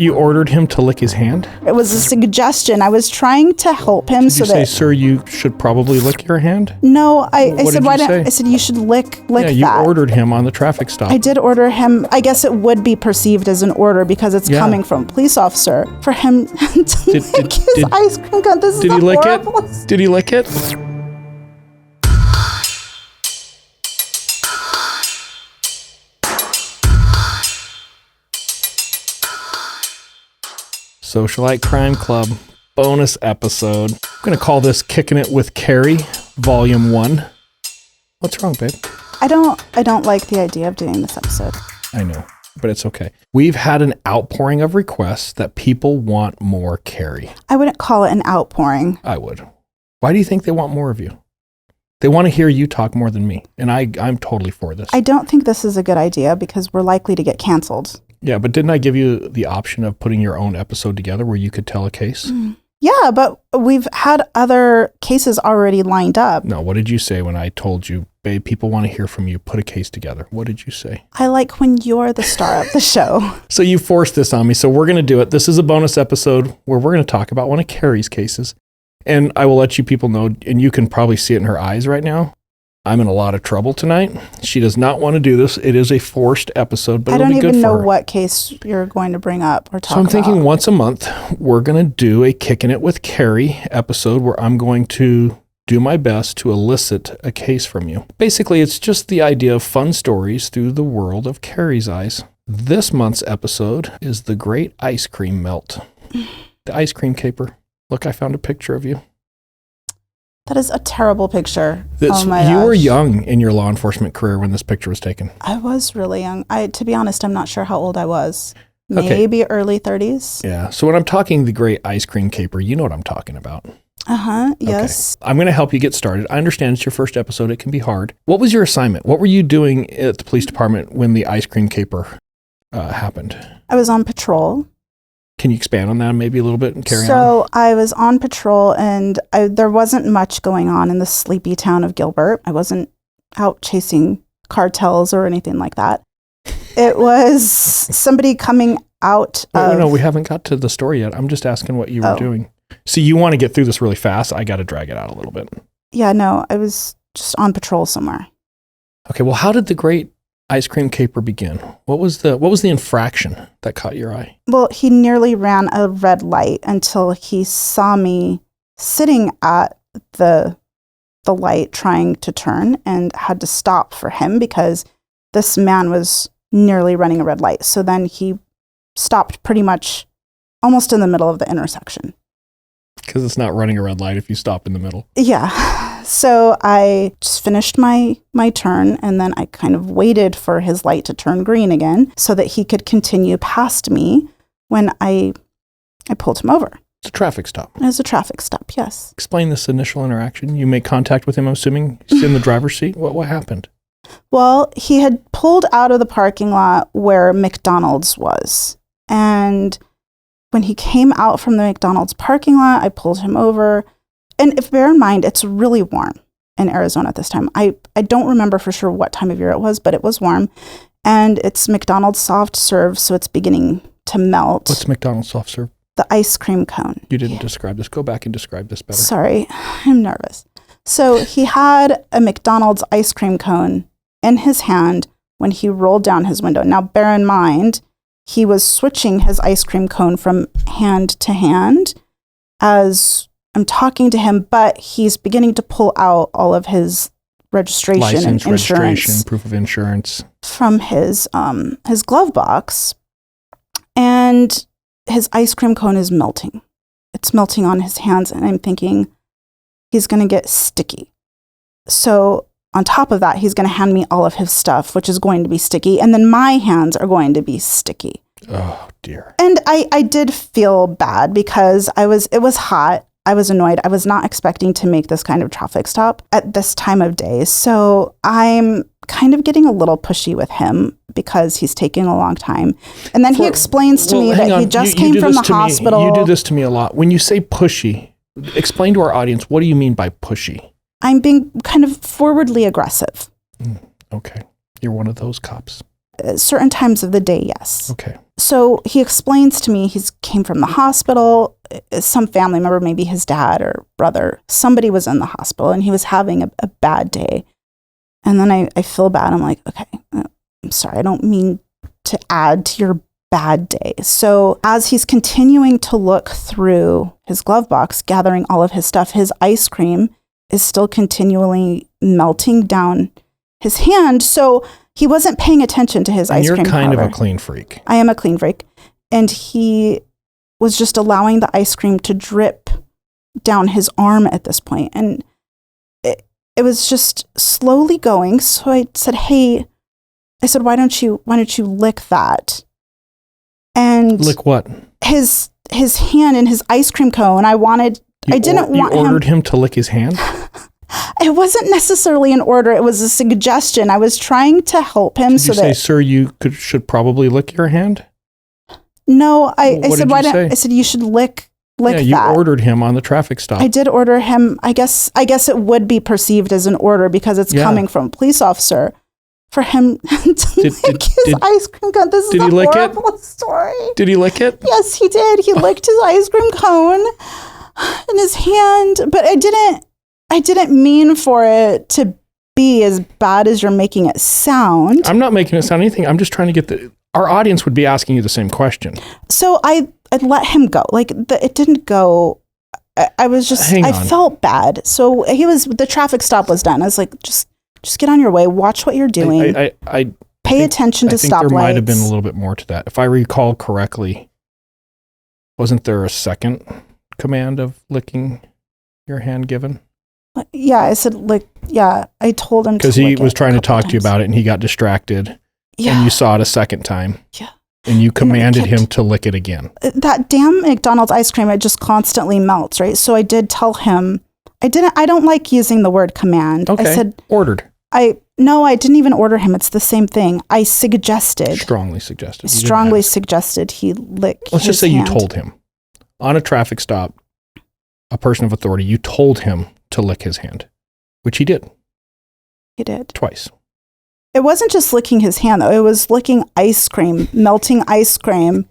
You ordered him to lick his hand? It was a suggestion. I was trying to help him. Did you say, sir, you should probably lick your hand? No, I said, why didn't I said, you should lick yeah, you that. ordered him on the traffic stop. I did order him. I guess it would be perceived as an order because it's coming from a police officer for him to lick his ice cream cone. This is Did he lick horrible. it? Did he lick it? Socialite Crime Club bonus episode. I'm going to call this Kickin It With Keri, Volume 1. What's wrong, babe? I don't like the idea of doing this episode. I know, but it's okay. We've had an outpouring of requests that people want more Keri. I wouldn't call it an outpouring. I would. Why do you think they want more of you? They want to hear you talk more than me, and I'm totally for this. I don't think this is a good idea because we're likely to get canceled. Yeah, but didn't I give you the option of putting your own episode together where you could tell a case? Yeah, but we've had other cases already lined up. No, what did you say when I told you, babe, people want to hear from you, put a case together? What did you say? I like when you're the star of the show. So you forced this on me, so we're going to do it. This is a bonus episode where we're going to talk about one of Keri's cases. And I will let you people know, and you can probably see it in her eyes right now. I'm in a lot of trouble tonight. She does not want to do this. It is a forced episode, but I it'll don't be good even know for her. what case you're going to bring up or talk about. So I'm thinking once a month, we're going to do a Kickin' It With Keri episode where I'm going to do my best to elicit a case from you. Basically, it's just the idea of fun stories through the world of Keri's eyes. This month's episode is the Great Ice Cream Melt. The ice cream caper. Look, I found a picture of you. That is a terrible picture. You were young in your law enforcement career when this picture was taken. I was really young. To be honest, I'm not sure how old I was. Maybe early 30s. Yeah. So when I'm talking the Great Ice Cream Caper, you know what I'm talking about. Yes. Okay. I'm going to help you get started. I understand it's your first episode. It can be hard. What was your assignment? What were you doing at the police department when the ice cream caper happened? I was on patrol. Can you expand on that maybe a little bit and carry on? So I was on patrol and there wasn't much going on in the sleepy town of Gilbert. I wasn't out chasing cartels or anything like that. It was somebody coming out of... No, we haven't got to the story yet. I'm just asking what you were doing. So you want to get through this really fast. I got to drag it out a little bit. Yeah, no, I was just on patrol somewhere. Okay, well, how did the Great Ice Cream Caper begin? What was the infraction that caught your eye? Well, he nearly ran a red light until he saw me sitting at the light trying to turn and had to stop for him because this man was nearly running a red light. So then he stopped pretty much almost in the middle of the intersection. Because it's not running a red light if you stop in the middle. Yeah. So I just finished my turn and then I kind of waited for his light to turn green again so that he could continue past me when I pulled him over. It's a traffic stop. It was a traffic stop, yes. Explain this initial interaction. You make contact with him, I'm assuming. He's in the driver's seat. What happened? Well, he had pulled out of the parking lot where Mcdonald's was. And when he came out from the McDonald's parking lot, I pulled him over. And if bear in mind, it's really warm in Arizona at this time. I don't remember for sure what time of year it was, but it was warm. And it's McDonald's soft serve, so it's beginning to melt. What's McDonald's soft serve? The ice cream cone. You didn't describe this. Go back and describe this better. Sorry, I'm nervous. So he had a McDonald's ice cream cone in his hand when he rolled down his window. Now, bear in mind, he was switching his ice cream cone from hand to hand as I'm talking to him, but he's beginning to pull out all of his registration License, and insurance, registration, proof of insurance from his glove box, and his ice cream cone is melting. It's melting on his hands, and I'm thinking he's going to get sticky. So on top of that, he's going to hand me all of his stuff, which is going to be sticky, and then my hands are going to be sticky. Oh dear. And I did feel bad because it was hot. I was annoyed. I was not expecting to make this kind of traffic stop at this time of day. So I'm kind of getting a little pushy with him because he's taking a long time. And then he explains to me that he just came from the hospital. You do this to me a lot. When you say pushy, explain to our audience, what do you mean by pushy? I'm being kind of forwardly aggressive. Okay. You're one of those cops. certain times of the day, yes. Okay. So he explains to me he came from the hospital. Some family member, maybe his dad or brother, somebody was in the hospital and he was having a bad day. And then I feel bad. I'm like, okay, I'm sorry. I don't mean to add to your bad day. So as he's continuing to look through his glove box, gathering all of his stuff, his ice cream is still continually melting down his hand. So he wasn't paying attention to his ice cream. You're kind however. of a clean freak. I am a clean freak. And he was just allowing the ice cream to drip down his arm at this point. And it was just slowly going. So I said, hey, why don't you lick that? And lick what? His hand and his ice cream cone. I didn't want him. You ordered him to lick his hand? It wasn't necessarily an order. It was a suggestion. I was trying to help him. Did you say, sir, you should probably lick your hand? No, I said, you should lick that. You ordered him on the traffic stop. I did order him. I guess it would be perceived as an order because it's coming from a police officer for him to lick his ice cream cone. This is a horrible story. Did he lick it? Yes, he did. He licked his ice cream cone in his hand, but I didn't mean for it to be as bad as you're making it sound. I'm not making it sound anything. I'm just trying to get our audience would be asking you the same question. So I let him go. It didn't go. I was just, I felt bad. So the traffic stop was done. I was like, just get on your way. Watch what you're doing. Pay attention to stoplights. I think there might have been a little bit more to that. If I recall correctly, wasn't there a second command of licking your hand given? Yeah, I said, I told him because he was trying to talk to you about it and he got distracted. Yeah. And you saw it a second time. Yeah. And you commanded him to lick it again. That damn McDonald's ice cream, it just constantly melts, right? So I did tell him, I don't like using the word command. Okay. I said, ordered. No, I didn't even order him. It's the same thing. I suggested. Strongly suggested. He lick Let's just say hand. You told him. On a traffic stop, a person of authority, you told him to lick his hand, which he did. He did. Twice. It wasn't just licking his hand, though. It was licking ice cream, melting ice cream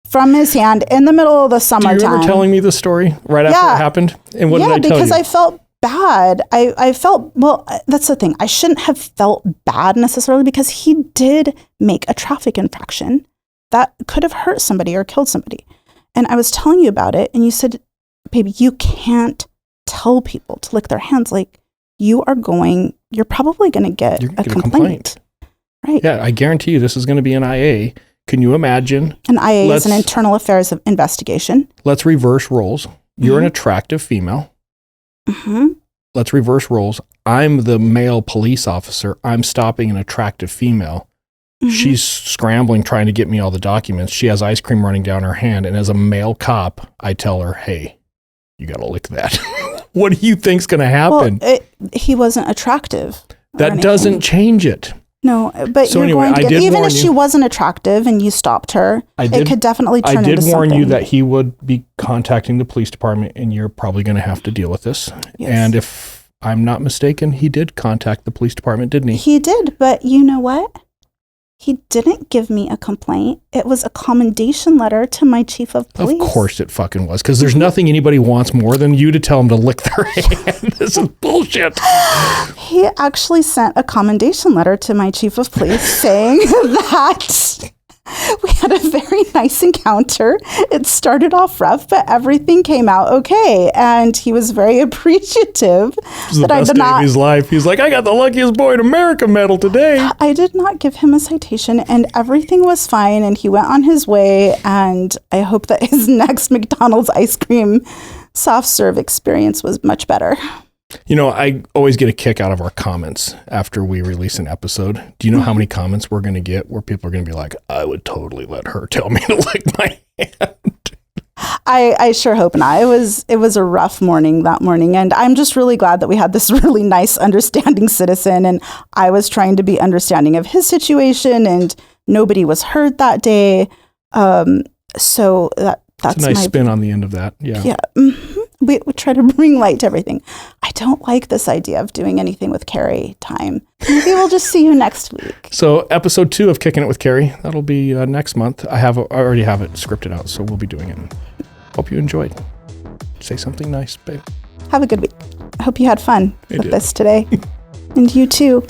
from his hand in the middle of the summertime. Do you remember telling me the story right after it happened? And what did I tell you? Yeah, because I felt bad. I felt, well, that's the thing. I shouldn't have felt bad necessarily because he did make a traffic infraction that could have hurt somebody or killed somebody. And I was telling you about it, and you said, baby, you can't tell people to lick their hands. You're probably going to get a complaint. Right. Yeah, I guarantee you this is going to be an IA. Can you imagine? An IA is an internal affairs investigation. Let's reverse roles. You're an attractive female. Mm-hmm. Let's reverse roles. I'm the male police officer. I'm stopping an attractive female. Mm-hmm. She's scrambling, trying to get me all the documents. She has ice cream running down her hand. And as a male cop, I tell her, hey, you got to lick that. What do you think's going to happen? Well, he wasn't attractive. That doesn't change it. No, but so anyway, even if she wasn't attractive and you stopped her, it could definitely turn into something. I did warn you that he would be contacting the police department and you're probably going to have to deal with this. Yes. And if I'm not mistaken, he did contact the police department, didn't he? He did, but you know what? He didn't give me a complaint. It was a commendation letter to my chief of police. Of course it fucking was, because there's nothing anybody wants more than you to tell them to lick their hand. This is bullshit. He actually sent a commendation letter to my chief of police saying that we had a very nice encounter. It started off rough, but everything came out okay. And he was very appreciative. It was the best day of his life. He's like, I got the luckiest boy in America medal today. I did not give him a citation and everything was fine. And he went on his way. And I hope that his next McDonald's ice cream soft serve experience was much better. You know, I always get a kick out of our comments after we release an episode. Do you know how many comments we're going to get where people are going to be like, I would totally let her tell me to lick my hand? I sure hope not. It was a rough morning that morning. And I'm just really glad that we had this really nice, understanding citizen. And I was trying to be understanding of his situation and nobody was hurt that day. So that's a nice spin on the end of that. Yeah. Yeah. Mm-hmm. We try to bring light to everything. I don't like this idea of doing anything with Keri time. Maybe we'll just see you next week. So episode 2 of Kickin' It With Keri, that'll be next month. I already have it scripted out, so we'll be doing it. Hope you enjoyed. Say something nice, babe. Have a good week. I hope you had fun with this today. And you too.